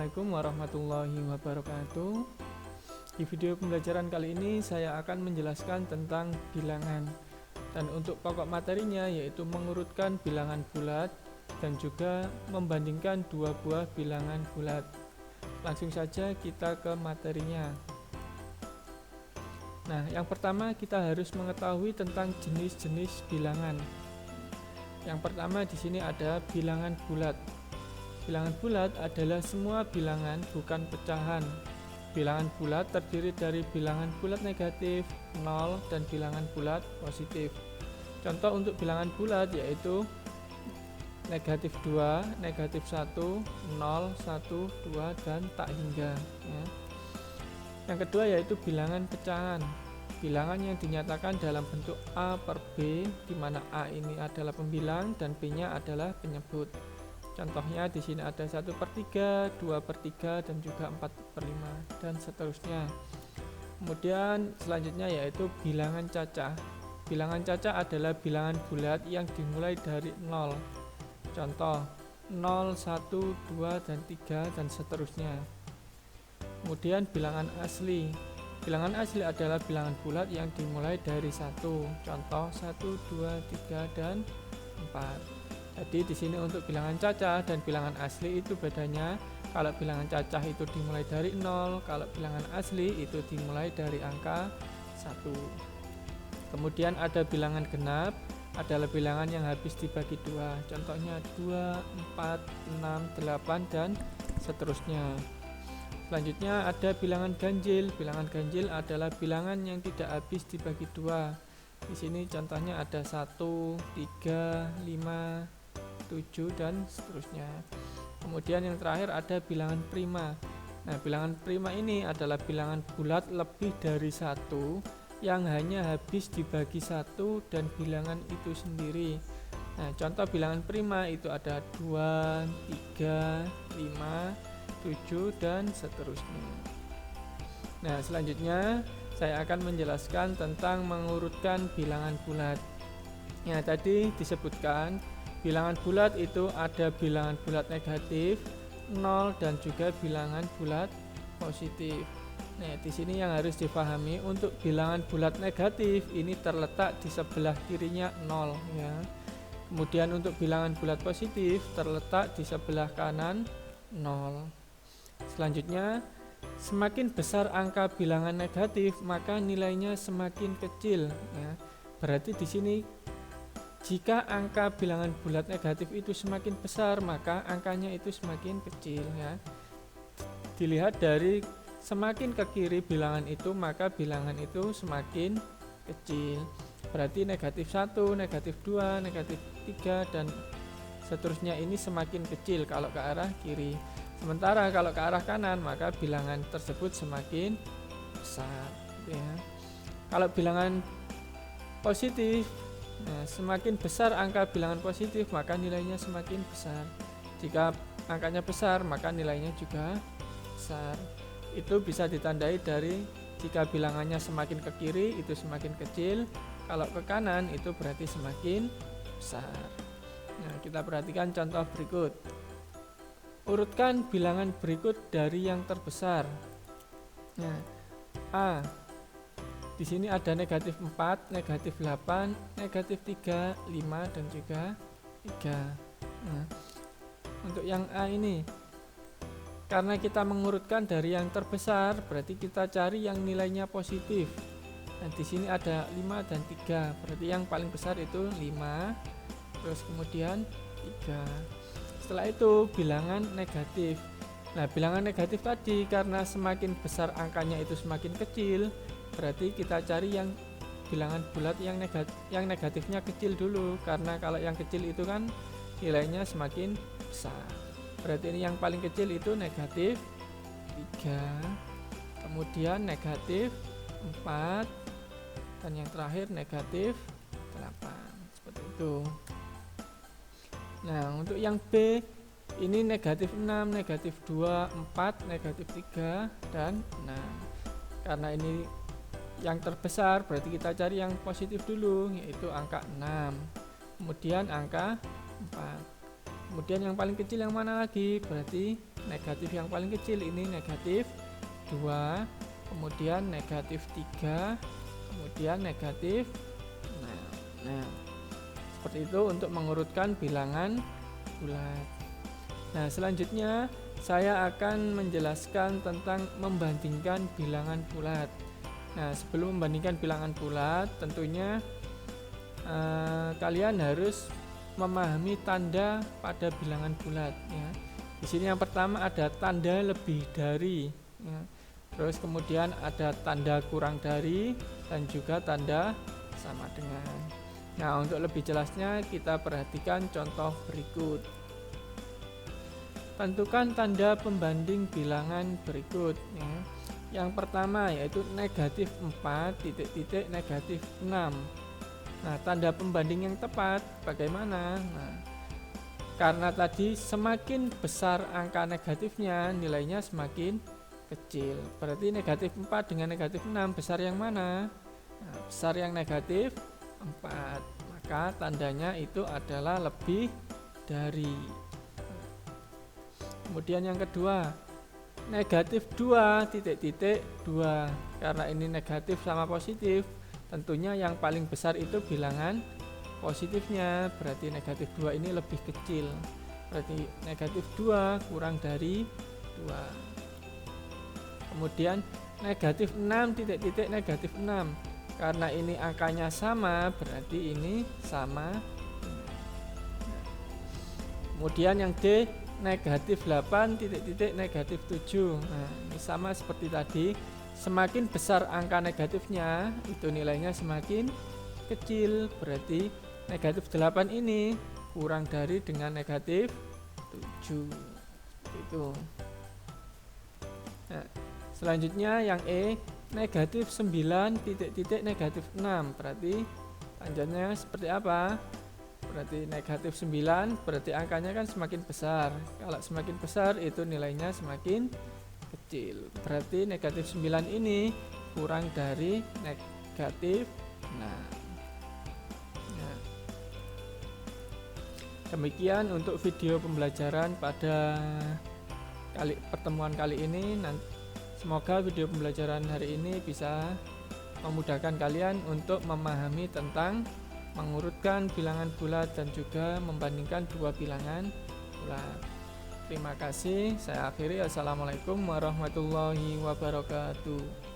Assalamualaikum warahmatullahi wabarakatuh. Di video pembelajaran kali ini saya akan menjelaskan tentang bilangan. Dan untuk pokok materinya yaitu mengurutkan bilangan bulat dan juga membandingkan dua buah bilangan bulat. Langsung saja kita ke materinya. Nah, yang pertama kita harus mengetahui tentang jenis-jenis bilangan. Yang pertama di sini ada bilangan bulat. Bilangan bulat adalah semua bilangan bukan pecahan. Bilangan bulat terdiri dari bilangan bulat negatif, 0, dan bilangan bulat positif. Contoh untuk bilangan bulat yaitu negatif 2, negatif 1, 0, 1, 2, dan tak hingga. Yang kedua yaitu bilangan pecahan. Bilangan yang dinyatakan dalam bentuk A per B, di mana A ini adalah pembilang dan B-nya adalah penyebut. Contohnya di sini ada 1/3, 2/3, dan juga 4/5, dan seterusnya. Kemudian selanjutnya yaitu bilangan cacah. Bilangan cacah adalah bilangan bulat yang dimulai dari 0. Contoh 0, 1, 2, dan 3, dan seterusnya. Kemudian bilangan asli. Bilangan asli adalah bilangan bulat yang dimulai dari 1. Contoh 1, 2, 3, dan 4. Jadi di sini untuk bilangan cacah dan bilangan asli itu bedanya. Kalau bilangan cacah itu dimulai dari 0, kalau bilangan asli itu dimulai dari angka 1. Kemudian ada bilangan genap, adalah bilangan yang habis dibagi 2. Contohnya 2, 4, 6, 8, dan seterusnya. Selanjutnya ada bilangan ganjil. Bilangan ganjil adalah bilangan yang tidak habis dibagi 2. Di sini contohnya ada 1, 3, 5, 7, dan seterusnya. Kemudian yang terakhir ada bilangan prima. Nah, bilangan prima ini adalah bilangan bulat lebih dari 1 yang hanya habis dibagi 1 dan bilangan itu sendiri. Nah, contoh bilangan prima itu ada 2, 3, 5, 7, dan seterusnya. Nah, selanjutnya saya akan menjelaskan tentang mengurutkan bilangan bulat. Ya, tadi disebutkan bilangan bulat itu ada bilangan bulat negatif, 0, dan juga bilangan bulat positif. Nah, di sini yang harus dipahami untuk bilangan bulat negatif ini terletak di sebelah kirinya 0 ya. Kemudian untuk bilangan bulat positif terletak di sebelah kanan 0. Selanjutnya, semakin besar angka bilangan negatif maka nilainya semakin kecil ya. Berarti di sini jika angka bilangan bulat negatif itu semakin besar, maka angkanya itu semakin kecil ya. Dilihat dari semakin ke kiri bilangan itu, maka bilangan itu semakin kecil. Berarti negatif 1, negatif 2, negatif 3, dan seterusnya ini semakin kecil kalau ke arah kiri. Sementara kalau ke arah kanan, maka bilangan tersebut semakin besar ya. Kalau bilangan positif, nah, semakin besar angka bilangan positif maka nilainya semakin besar. Jika angkanya besar maka nilainya juga besar. Itu bisa ditandai dari jika bilangannya semakin ke kiri itu semakin kecil, kalau ke kanan itu berarti semakin besar. Nah, kita perhatikan contoh berikut. Urutkan bilangan berikut dari yang terbesar. Nah, A. Di sini ada negatif 4, negatif 8, negatif 3, 5, dan juga 3. Nah, untuk yang A ini, karena kita mengurutkan dari yang terbesar, berarti kita cari yang nilainya positif. Nah, di sini ada 5 dan 3, berarti yang paling besar itu 5, terus kemudian 3. Setelah itu bilangan negatif. Nah, bilangan negatif tadi karena semakin besar angkanya itu semakin kecil, berarti kita cari yang bilangan bulat yang negatifnya kecil dulu, karena kalau yang kecil itu kan nilainya semakin besar. Berarti ini yang paling kecil itu negatif 3, kemudian negatif 4, dan yang terakhir negatif 8. Seperti itu. Nah, untuk yang B ini negatif 6, negatif 2, 4, negatif 3, dan 6. Karena ini yang terbesar berarti kita cari yang positif dulu, yaitu angka 6, kemudian angka 4, kemudian yang paling kecil yang mana lagi, berarti negatif yang paling kecil ini negatif 2, kemudian negatif 3, kemudian negatif 6. Nah, seperti itu untuk mengurutkan bilangan bulat. Nah, selanjutnya saya akan menjelaskan tentang membandingkan bilangan bulat. Nah, sebelum membandingkan bilangan bulat, tentunya kalian harus memahami tanda pada bilangan bulat. Ya. Di sini yang pertama ada tanda lebih dari. Ya. Terus kemudian ada tanda kurang dari dan juga tanda sama dengan. Nah, untuk lebih jelasnya kita perhatikan contoh berikut. Tentukan tanda pembanding bilangan berikut. Ya. Yang pertama yaitu negatif 4 titik-titik negatif 6. Nah, tanda pembanding yang tepat bagaimana? Nah, karena tadi semakin besar angka negatifnya, nilainya semakin kecil. Berarti negatif 4 dengan negatif 6 besar yang mana? Nah, besar yang negatif 4. Maka tandanya itu adalah lebih dari. Kemudian yang kedua, negatif 2 titik-titik 2. Karena ini negatif sama positif, tentunya yang paling besar itu bilangan positifnya, berarti negatif 2 ini lebih kecil. Berarti negatif 2 kurang dari 2. Kemudian negatif 6 titik-titik negatif 6. Karena ini angkanya sama, berarti ini sama. Kemudian yang D, negatif 8 titik-titik negatif 7. Nah, ini sama seperti tadi. Semakin besar angka negatifnya, itu nilainya semakin kecil. Berarti negatif 8 ini kurang dari dengan negatif 7. Itu. Nah, selanjutnya yang E, negatif 9 titik-titik negatif 6. Berarti tandanya seperti apa? Berarti negatif 9 berarti angkanya kan semakin besar. Kalau semakin besar itu nilainya semakin kecil. Berarti negatif 9 ini kurang dari negatif 6. Nah, demikian untuk video pembelajaran pada pertemuan kali ini. Semoga video pembelajaran hari ini bisa memudahkan kalian untuk memahami tentang mengurutkan bilangan bulat dan juga membandingkan dua bilangan bulat. Terima kasih. Saya akhiri. Assalamualaikum warahmatullahi wabarakatuh.